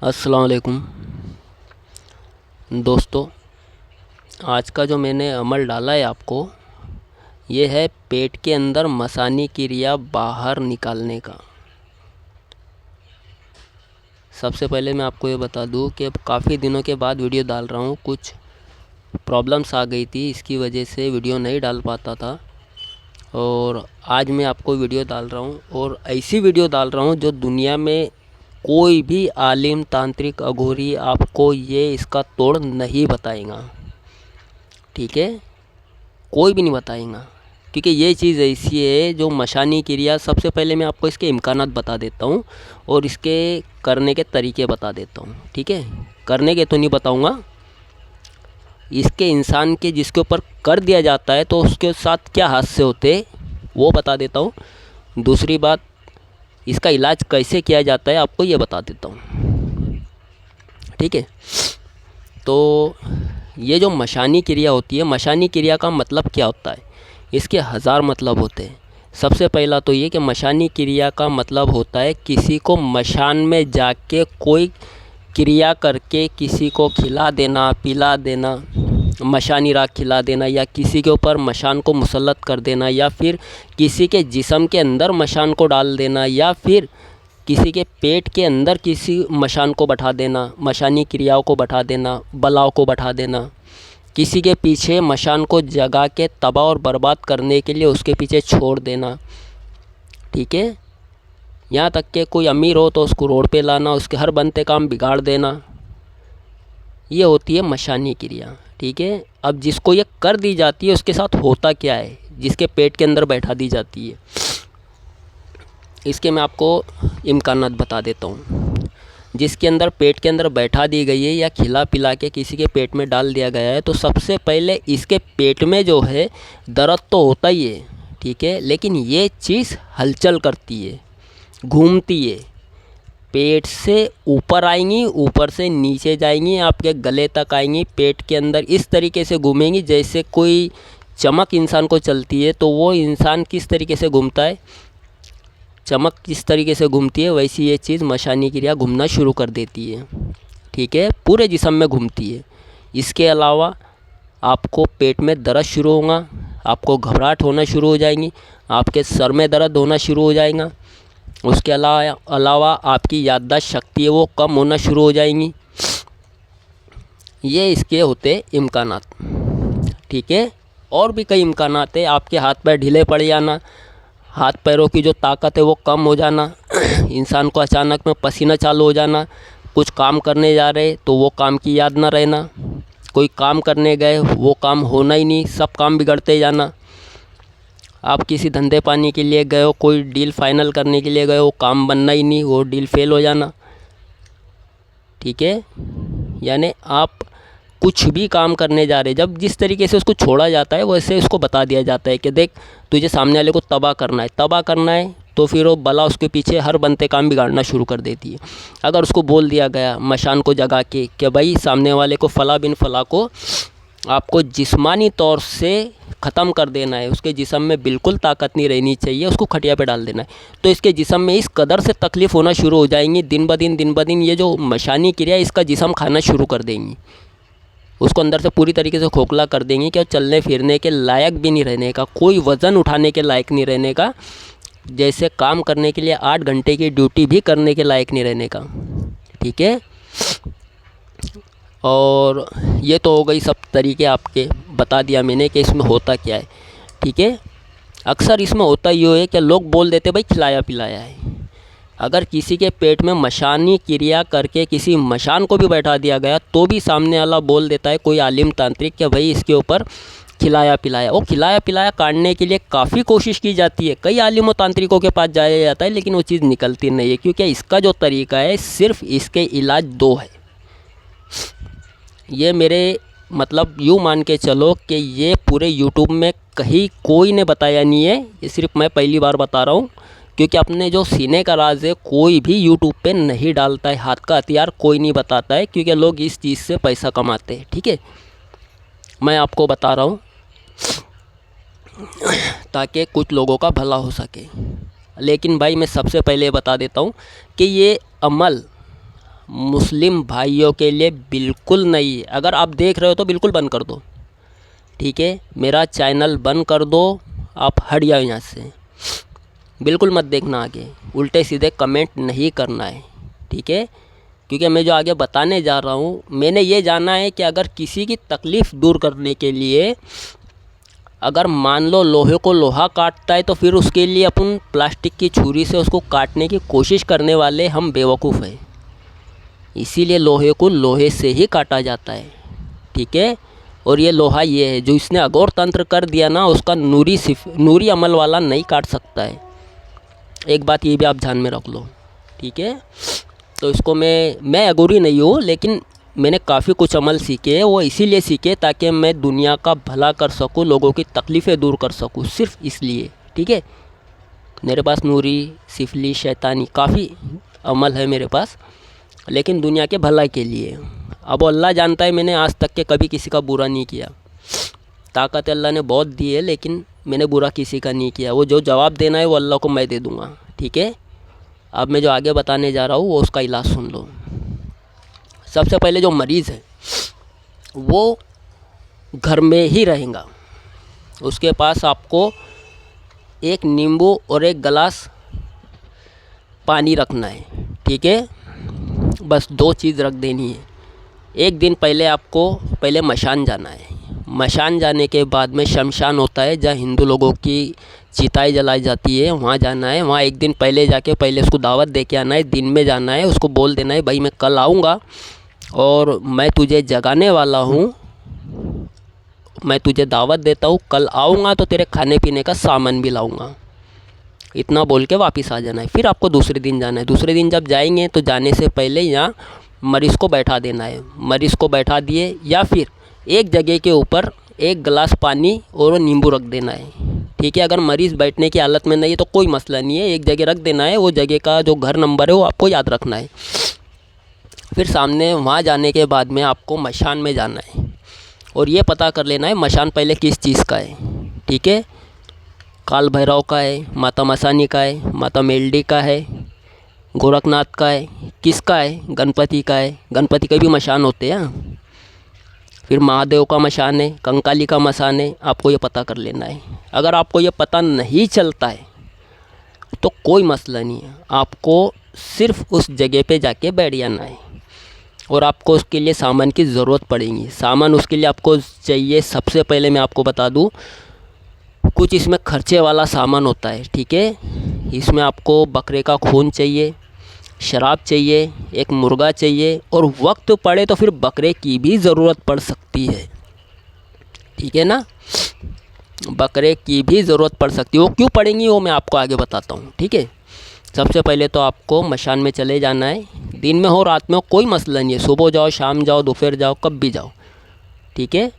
अस्सलाम वालेकुम दोस्तों। आज का जो मैंने अमल डाला है आपको, ये है पेट के अंदर मसानी क्रिया बाहर निकालने का। सबसे पहले मैं आपको ये बता दूं कि काफ़ी दिनों के बाद वीडियो डाल रहा हूँ। कुछ प्रॉब्लम्स आ गई थी, इसकी वजह से वीडियो नहीं डाल पाता था। और आज मैं आपको वीडियो डाल रहा हूँ, और ऐसी वीडियो डाल रहा हूँ जो दुनिया में कोई भी आलिम, तांत्रिक, अघोरी आपको ये इसका तोड़ नहीं बताएगा। ठीक है, कोई भी नहीं बताएगा, क्योंकि ये चीज़ ऐसी है जो मशानी क्रिया। सबसे पहले मैं आपको इसके इम्कानात बता देता हूँ और इसके करने के तरीके बता देता हूँ। ठीक है, करने के तो नहीं बताऊँगा, इसके इंसान के जिसके ऊपर कर दिया जाता है तो उसके साथ क्या हादसे होते वो बता देता हूँ। दूसरी बात, इसका इलाज कैसे किया जाता है आपको ये बता देता हूँ। ठीक है, तो ये जो मशानी क्रिया होती है, मशानी क्रिया का मतलब क्या होता है? इसके हज़ार मतलब होते हैं। सबसे पहला तो ये कि मशानी क्रिया का मतलब होता है किसी को मशान में जाके कोई क्रिया करके किसी को खिला देना, पिला देना, मशानी राख खिला देना, या किसी के ऊपर मशान को मुसल्लत कर देना, या फिर किसी के जिस्म के अंदर मशान को डाल देना, या फिर किसी के पेट के अंदर किसी मशान को बैठा देना, मशानी क्रियाओं को बैठा देना, बलाओं को बैठा देना, किसी के पीछे मशान को जगा के तबाह और बर्बाद करने के लिए उसके पीछे छोड़ देना। ठीक है, यहाँ तक कि कोई अमीर हो तो उसको रोड पे लाना, उसके हर बनते काम बिगाड़ देना, ये होती है मशानी क्रिया। ठीक है, अब जिसको ये कर दी जाती है उसके साथ होता क्या है, जिसके पेट के अंदर बैठा दी जाती है, इसके मैं आपको इम्कानात बता देता हूँ। जिसके अंदर पेट के अंदर बैठा दी गई है या खिला पिला के किसी के पेट में डाल दिया गया है, तो सबसे पहले इसके पेट में जो है दर्द तो होता ही है। ठीक है, लेकिन ये चीज़ हलचल करती है, घूमती है, पेट से ऊपर आएंगी, ऊपर से नीचे जाएंगी, आपके गले तक आएंगी, पेट के अंदर इस तरीके से घूमेंगी जैसे कोई चमक इंसान को चलती है। तो वो इंसान किस तरीके से घूमता है, चमक किस तरीके से घूमती है, वैसी ये चीज़ मशानी क्रिया घूमना शुरू कर देती है। ठीक है, पूरे जिस्म में घूमती है। इसके अलावा आपको पेट में दर्द शुरू होगा, आपको घबराहट होना शुरू हो जाएंगी, आपके सर में दर्द होना शुरू हो जाएगा। उसके अलावा आपकी याददाश्त शक्ति है वो कम होना शुरू हो जाएंगी। ये इसके होते इम्कानात। ठीक है, और भी कई इम्कानात है। आपके हाथ पैर ढीले पड़ जाना, हाथ पैरों की जो ताकत है वो कम हो जाना, इंसान को अचानक में पसीना चालू हो जाना, कुछ काम करने जा रहे तो वो काम की याद ना रहना, कोई काम करने गए वो काम होना ही नहीं, सब काम बिगड़ते जाना। आप किसी धंधे पानी के लिए गए हो, कोई डील फाइनल करने के लिए गए हो, काम बनना ही नहीं, वो डील फेल हो जाना। ठीक है, यानी आप कुछ भी काम करने जा रहे, जब जिस तरीके से उसको छोड़ा जाता है वैसे उसको बता दिया जाता है कि देख तुझे सामने वाले को तबाह करना है, तबाह करना है, तो फिर वो बला उसके पीछे हर बनते काम बिगाड़ना शुरू कर देती है। अगर उसको बोल दिया गया मशान को जगा के कि भाई सामने वाले को फ़ला बिन फ़ला को आपको जिस्मानी तौर से ख़त्म कर देना है, उसके जिस्म में बिल्कुल ताकत नहीं रहनी चाहिए, उसको खटिया पे डाल देना है, तो इसके जिस्म में इस कदर से तकलीफ़ होना शुरू हो जाएंगी, दिन ब दिन ये जो मशानी क्रिया इसका जिस्म खाना शुरू कर देंगी, उसको अंदर से पूरी तरीके से खोखला कर देंगी कि चलने फिरने के लायक भी नहीं रहने का, कोई वज़न उठाने के लायक नहीं रहने का, जैसे काम करने के लिए 8 घंटे की ड्यूटी भी करने के लायक नहीं रहने का। ठीक है, और ये तो हो गई सब तरीके आपके बता दिया मैंने कि इसमें होता क्या है। ठीक है, अक्सर इसमें होता ये है कि लोग बोल देते भाई खिलाया पिलाया है। अगर किसी के पेट में मशानी क्रिया करके किसी मशान को भी बैठा दिया गया तो भी सामने वाला बोल देता है कोई आलिम तांत्रिक कि भाई इसके ऊपर खिलाया पिलाया। वो खिलाया पिलाया काटने के लिए काफ़ी कोशिश की जाती है, कई आलिमों तांत्रिकों के पास जाया जाता है, लेकिन वो चीज़ निकलती नहीं है, क्योंकि इसका जो तरीका है सिर्फ इसके इलाज 2 है। ये मेरे मतलब यूँ मान के चलो कि ये पूरे यूट्यूब में कहीं कोई ने बताया नहीं है, ये सिर्फ मैं पहली बार बता रहा हूँ, क्योंकि अपने जो सीने का राज है कोई भी यूट्यूब पे नहीं डालता है, हाथ का हथियार कोई नहीं बताता है, क्योंकि लोग इस चीज़ से पैसा कमाते हैं। ठीक है, मैं आपको बता रहा हूँ ताकि कुछ लोगों का भला हो सके। लेकिन भाई मैं सबसे पहले बता देता हूँ कि ये अमल मुस्लिम भाइयों के लिए बिल्कुल नहीं है। अगर आप देख रहे हो तो बिल्कुल बंद कर दो, ठीक है। मेरा चैनल बंद कर दो, आप हट जाओ यहाँ से, बिल्कुल मत देखना आगे, उल्टे सीधे कमेंट नहीं करना है, ठीक है। क्योंकि मैं जो आगे बताने जा रहा हूँ, मैंने ये जाना है कि अगर किसी की तकलीफ़ दूर करने के लिए, अगर मान लो लोहे को लोहा काटता है तो फिर उसके लिए अपन प्लास्टिक की छुरी से उसको काटने की कोशिश करने वाले हम बेवकूफ़ हैं। इसीलिए लोहे को लोहे से ही काटा जाता है, ठीक है। और ये लोहा ये है जो इसने अघोर तंत्र कर दिया ना, उसका नूरी अमल वाला नहीं काट सकता है। एक बात ये भी आप ध्यान में रख लो, ठीक है। तो इसको मैं अघोरी नहीं हूँ, लेकिन मैंने काफ़ी कुछ अमल सीखे, वो इसीलिए सीखे ताकि मैं दुनिया का भला कर सकूँ, लोगों की तकलीफ़ें दूर कर सकूँ, सिर्फ इसलिए, ठीक है। मेरे पास नूरी, सिफली, शैतानी काफ़ी अमल है मेरे पास, लेकिन दुनिया के भलाई के लिए। अब अल्लाह जानता है मैंने आज तक के कभी किसी का बुरा नहीं किया। ताकत अल्लाह ने बहुत दी है, लेकिन मैंने बुरा किसी का नहीं किया। वो जो जवाब देना है वो अल्लाह को मैं दे दूँगा, ठीक है। अब मैं जो आगे बताने जा रहा हूँ वो उसका इलाज सुन लो। सबसे पहले जो मरीज़ है वो घर में ही रहेगा, उसके पास आपको एक नींबू और एक गिलास पानी रखना है, ठीक है। बस 2 चीज़ रख देनी है। एक दिन पहले आपको पहले मशान जाना है। मशान जाने के बाद में शमशान होता है जहाँ हिंदू लोगों की चिताएं जलाई जाती है, वहाँ जाना है। वहाँ एक दिन पहले जाके पहले उसको दावत दे के आना है, दिन में जाना है। उसको बोल देना है भाई मैं कल आऊँगा और मैं तुझे जगाने वाला हूँ, मैं तुझे दावत देता हूँ, कल आऊँगा तो तेरे खाने पीने का सामान भी लाऊँगा। इतना बोल के वापस आ जाना है। फिर आपको दूसरे दिन जाना है। दूसरे दिन जब जाएंगे तो जाने से पहले यहाँ मरीज़ को बैठा देना है। मरीज़ को बैठा दिए या फिर एक जगह के ऊपर एक गिलास पानी और नींबू रख देना है, ठीक है। अगर मरीज़ बैठने की हालत में नहीं है तो कोई मसला नहीं है, एक जगह रख देना है। वो जगह का जो घर नंबर है वो आपको याद रखना है। फिर सामने वहाँ जाने के बाद में आपको मशान में जाना है और ये पता कर लेना है मशान पहले किस चीज़ का है, ठीक है। काल भैरव का है, माता मसानी का है, माता मेलडी का है, गोरखनाथ का है, किसका है, गणपति का है। गणपति के भी मशान होते हैं। फिर महादेव का मशान है, कंकाली का मशान है। आपको ये पता कर लेना है। अगर आपको ये पता नहीं चलता है तो कोई मसला नहीं है, आपको सिर्फ उस जगह पे जाके बैठ जाना है। और आपको उसके लिए सामान की ज़रूरत पड़ेगी। सामान उसके लिए आपको चाहिए, सबसे पहले मैं आपको बता दूँ, कुछ इसमें खर्चे वाला सामान होता है, ठीक है। इसमें आपको बकरे का खून चाहिए, शराब चाहिए, एक मुर्गा चाहिए और वक्त पड़े तो फिर बकरे की भी ज़रूरत पड़ सकती है, ठीक है ना। बकरे की भी ज़रूरत पड़ सकती है। वो क्यों पड़ेंगी वो मैं आपको आगे बताता हूँ, ठीक है। सबसे पहले तो आपको मशान में चले जाना है। दिन में हो रात में हो कोई मसला नहीं है, सुबह जाओ, शाम जाओ, दोपहर जाओ, कब भी जाओ, ठीक है।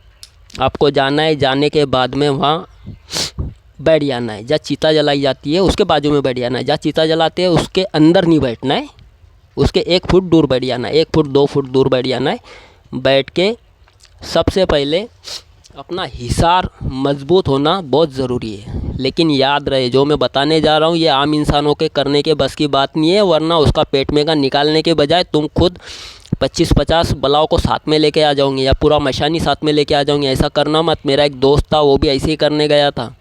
आपको जाना है। जाने के बाद में वहाँ बैठ जाना है। जहाँ चिता जलाई जाती है उसके बाजू में बैठ जाना है। जहाँ चिता जलाते हैं उसके अंदर नहीं बैठना है, उसके 1 फुट दूर बैठ जाना है, 1 फुट 2 फुट दूर बैठ जाना है। बैठ के सबसे पहले अपना हिसार मजबूत होना बहुत ज़रूरी है। लेकिन याद रहे जो मैं बताने जा रहा हूँ ये आम इंसानों के करने के बस की बात नहीं है, वरना उसका पेट में का निकालने के बजाय तुम खुद 25-50 बलाओं को साथ में लेके आ जाओगे या पूरा मशानी साथ में लेके आ जाओगे। ऐसा करना मत। मेरा एक दोस्त था, वो भी ऐसे ही करने गया था।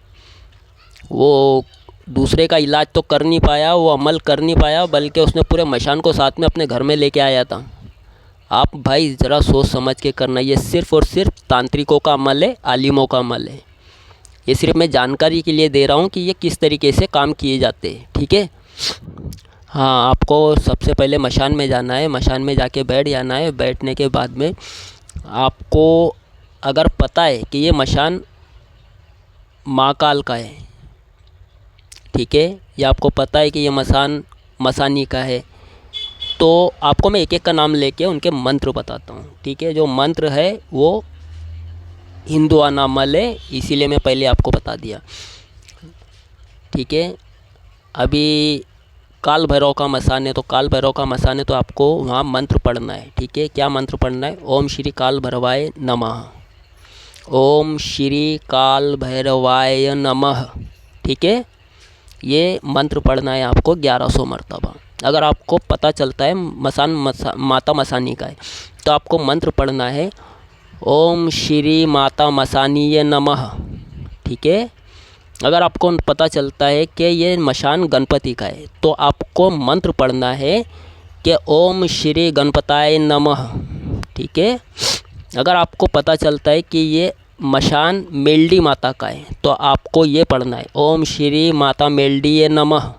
वो दूसरे का इलाज तो कर नहीं पाया, वो अमल कर नहीं पाया, बल्कि उसने पूरे मशान को साथ में अपने घर में लेके आया था। आप भाई ज़रा सोच समझ के करना। ये सिर्फ़ और सिर्फ तांत्रिकों का अमल है, आलिमों का अमल है। ये सिर्फ मैं जानकारी के लिए दे रहा हूँ कि ये किस तरीके से काम किए जाते हैं, ठीक है। हाँ, आपको सबसे पहले मशान में जाना है। मशान में जाके बैठ जाना है। बैठने के बाद में आपको अगर पता है कि ये मशान महाकाल का है, ठीक है, या आपको पता है कि ये मसान मसानी का है, तो आपको मैं एक एक का नाम लेके उनके मंत्र बताता हूँ, ठीक है। जो मंत्र है वो हिंदुआना अमल है, इसीलिए मैं पहले आपको बता दिया, ठीक है। अभी काल भैरव का मसान है, तो काल भैरव का मसान है तो आपको वहाँ मंत्र पढ़ना है, ठीक है। क्या मंत्र पढ़ना है? ओम श्री काल भैरवाय नमः, ओम श्री काल भैरवाय नमः, ठीक है। ये मंत्र पढ़ना है आपको 1100 मरतबा, अगर आपको पता चलता है माता मसानी का है, तो आपको मंत्र पढ़ना है ओम श्री माता मसानीय नमः। ठीक है। अगर आपको पता चलता है कि ये मशान गणपति का है, तो आपको मंत्र पढ़ना है कि ओम श्री गणपताय नमः। ठीक है। अगर आपको पता चलता है कि ये मशान मेलडी माता का है, तो आपको ये पढ़ना है ओम श्री माता मेलडीय नमः।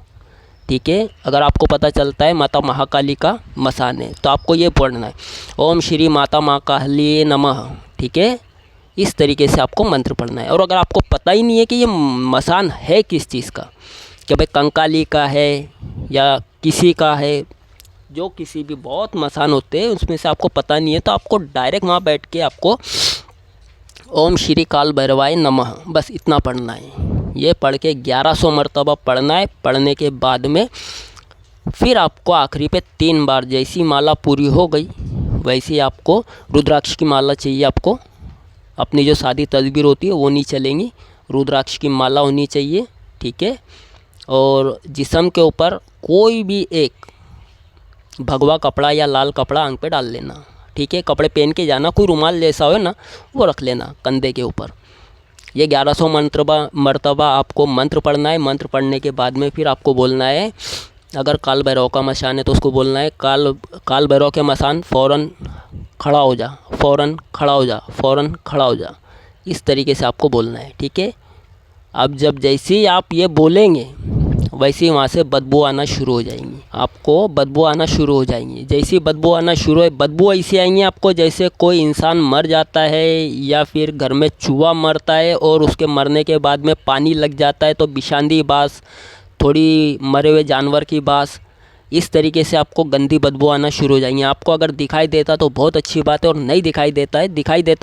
ठीक है। अगर आपको पता चलता है माता महाकाली का मसान है, तो आपको ये पढ़ना है ओम श्री माता महाकाली नमः। ठीक है। इस तरीके से आपको मंत्र पढ़ना है। और अगर आपको पता ही नहीं है कि ये मसान है किस चीज़ का, कि भाई कंकाली का है या किसी का है, जो किसी भी बहुत मसान होते हैं उसमें से आपको पता नहीं है, तो आपको डायरेक्ट वहाँ बैठ के आपको ओम श्री काल भैरवाय नमः बस इतना पढ़ना है। ये पढ़ के 1100 मरतबा पढ़ना है। पढ़ने के बाद में फिर आपको आखिरी पे 3 बार, जैसी माला पूरी हो गई वैसे आपको रुद्राक्ष की माला चाहिए। आपको अपनी जो सादी तस्वीर होती है वो नहीं चलेंगी, रुद्राक्ष की माला होनी चाहिए। ठीक है। और जिस्म के ऊपर कोई भी एक भगवा कपड़ा या लाल कपड़ा आंख पे डाल लेना। ठीक है। कपड़े पहन के जाना, कोई रुमाल जैसा हो ना वो रख लेना कंधे के ऊपर। ये 1100 मरतबा आपको मंत्र पढ़ना है। मंत्र पढ़ने के बाद में फिर आपको बोलना है, अगर काल भैरव का मसान है तो उसको बोलना है काल भैरव के मसान फ़ौरन खड़ा हो जा, फ़ौरन खड़ा हो जा, फ़ौरन खड़ा हो जा। इस तरीके से आपको बोलना है। ठीक है। अब जैसे ही आप ये बोलेंगे वैसे ही वहाँ से बदबू आना शुरू हो जाएंगी। आपको बदबू आना शुरू हो जाएंगी। जैसे ही बदबू आना शुरू है, बदबू ऐसी आएंगी आपको जैसे कोई इंसान मर जाता है या फिर घर में चूहा मरता है और उसके मरने के बाद में पानी लग जाता है तो बिशांदी बास, थोड़ी मरे हुए जानवर की बास, इस तरीके से आपको गंदी बदबू आना शुरू हो जाएंगी। आपको अगर दिखाई देता तो बहुत अच्छी बात है, और नहीं दिखाई देता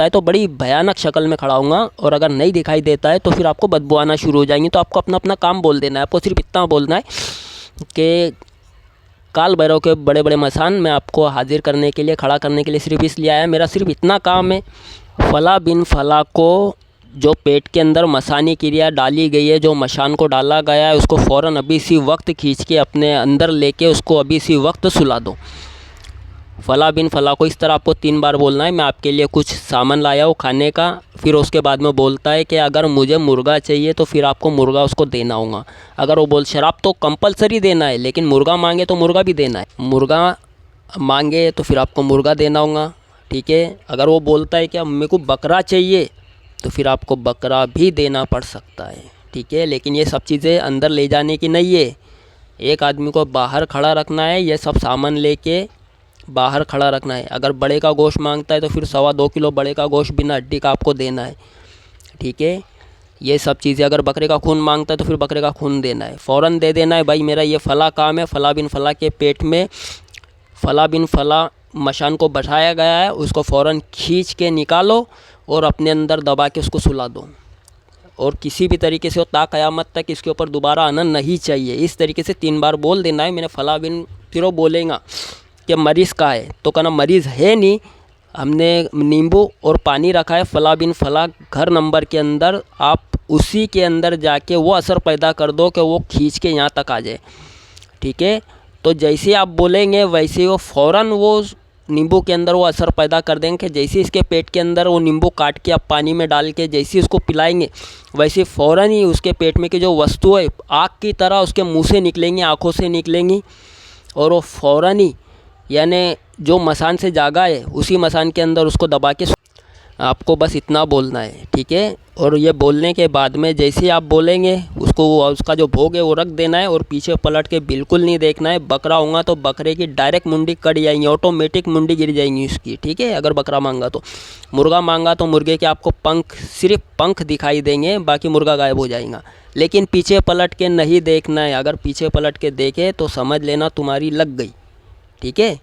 है तो बड़ी भयानक शक्ल में खड़ा होऊंगा, और अगर नहीं दिखाई देता है तो फिर आपको बदबू आना शुरू हो जाएंगी। तो आपको अपना अपना काम बोल देना है। आपको सिर्फ इतना बोलना है कि काल भैरव के बड़े बड़े मसान मैं आपको हाजिर करने के लिए, खड़ा करने के लिए सिर्फ इसलिए आया, मेरा सिर्फ इतना काम है। फला बिन फला को जो पेट के अंदर मसानी क्रिया डाली गई है, जो मशान को डाला गया है, उसको फ़ौरन अभी इसी वक्त खींच के अपने अंदर लेके उसको अभी इसी वक्त सुला दो। फला बिन फला को इस तरह आपको 3 बार बोलना है। मैं आपके लिए कुछ सामान लाया हूँ खाने का। फिर उसके बाद में बोलता है कि अगर मुझे मुर्गा चाहिए तो फिर आपको मुर्गा उसको देना होगा। अगर वो बोल शराब तो कंपलसरी देना है, लेकिन मुर्गा मांगे तो मुर्गा भी देना है। मुर्गा मांगे तो फिर आपको मुर्गा देना होगा। ठीक है। अगर वो बोलता है कि अब मेरे को बकरा चाहिए तो फिर आपको बकरा भी देना पड़ सकता है। ठीक है। लेकिन ये सब चीज़ें अंदर ले जाने की नहीं है। एक आदमी को बाहर खड़ा रखना है, ये सब सामान लेके बाहर खड़ा रखना है। अगर बड़े का गोश्त मांगता है तो फिर 2.25 किलो बड़े का गोश्त बिना हड्डी का आपको देना है। ठीक है। ये सब चीज़ें, अगर बकरे का खून मांगता है तो फिर बकरे का खून देना है, फ़ौरन दे देना है। भाई मेरा ये फ़ला काम है, फ़ला बिन फ़ला के पेट में फ़ला बिन फ़ला मशान को बैठाया गया है, उसको फ़ौरन खींच के निकालो और अपने अंदर दबा के उसको सुला दो। और किसी भी तरीके से वो ता क़यामत तक इसके ऊपर दोबारा आना नहीं चाहिए। इस तरीके से 3 बार बोल देना है। मैंने फला बिन, फिर वो बोलेगा कि मरीज़ का है, तो कहना मरीज़ है नहीं, हमने नींबू और पानी रखा है फला बिन फला घर नंबर के अंदर, आप उसी के अंदर जाके वो असर पैदा कर दो कि वो खींच के यहाँ तक आ जाए। ठीक है। तो जैसे आप बोलेंगे वैसे वो फ़ौरन वो नींबू के अंदर वो असर पैदा कर देंगे कि जैसे इसके पेट के अंदर वो नींबू काट के आप पानी में डाल के जैसे उसको पिलाएंगे, वैसे फ़ौरन ही उसके पेट में की जो वस्तु है आग की तरह उसके मुंह से निकलेंगी, आँखों से निकलेंगी, और वो फ़ौरन ही यानी जो मसान से जागा है उसी मसान के अंदर उसको दबा के आपको बस इतना बोलना है। ठीक है। और ये बोलने के बाद में जैसे आप बोलेंगे उसको उसका जो भोग है वो रख देना है और पीछे पलट के बिल्कुल नहीं देखना है। बकरा होगा तो बकरे की डायरेक्ट मुंडी कट जाएंगी, ऑटोमेटिक मुंडी गिर जाएंगी उसकी। ठीक है। अगर बकरा मांगा तो, मुर्गा मांगा तो मुर्गे के आपको पंख, सिर्फ पंख दिखाई देंगे, बाकी मुर्गा गायब हो जाएगा। लेकिन पीछे पलट के नहीं देखना है। अगर पीछे पलट के देखे तो समझ लेना तुम्हारी लग गई। ठीक है।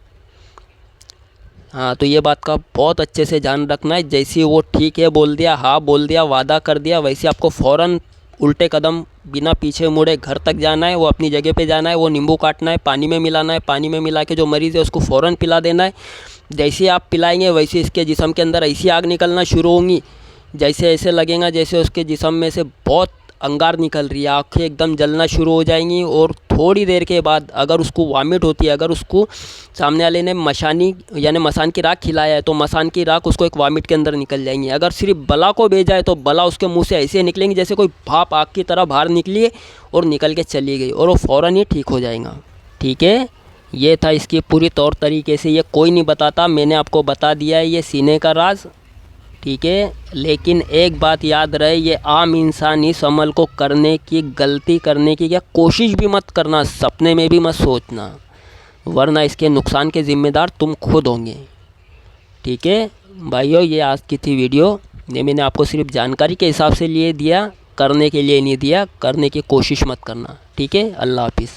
हाँ, तो ये बात का बहुत अच्छे से ध्यान रखना है। जैसे वो ठीक है बोल दिया, हाँ बोल दिया, वादा कर दिया, वैसे आपको फ़ौरन उल्टे कदम बिना पीछे मुड़े घर तक जाना है, वो अपनी जगह पे जाना है, वो नींबू काटना है, पानी में मिलाना है, पानी में मिला के जो मरीज़ है उसको फ़ौरन पिला देना है। जैसे आप पिलाएंगे वैसे इसके जिस्म के अंदर ऐसी आग निकलना शुरू होंगी, जैसे ऐसे लगेगा जैसे उसके जिस्म में से बहुत अंगार निकल रही है, आँखें एकदम जलना शुरू हो जाएंगी और थोड़ी देर के बाद अगर उसको वॉमिट होती है, अगर उसको सामने वाले ने मशानी यानी मसान की राख खिलाया है तो मसान की राख उसको एक वॉमिट के अंदर निकल जाएंगी। अगर सिर्फ बला को भेजा है तो बला उसके मुंह से ऐसे निकलेंगी जैसे कोई भाप आग की तरह बाहर निकली और निकल के चली गई, और वो फ़ौरन ही ठीक हो जाएगा। ठीक है, ये था इसकी पूरी तौर तरीके से। ये कोई नहीं बताता, मैंने आपको बता दिया है ये सीने का राज। ठीक है, लेकिन एक बात याद रहे, ये आम इंसान इस अमल को करने की, गलती करने की या कोशिश भी मत करना, सपने में भी मत सोचना, वरना इसके नुकसान के ज़िम्मेदार तुम खुद होंगे। ठीक है भाइयों, ये आज की थी वीडियो। ये मैंने आपको सिर्फ जानकारी के हिसाब से लिए दिया, करने के लिए नहीं दिया। करने की कोशिश मत करना। ठीक है, अल्लाह हाफिज़।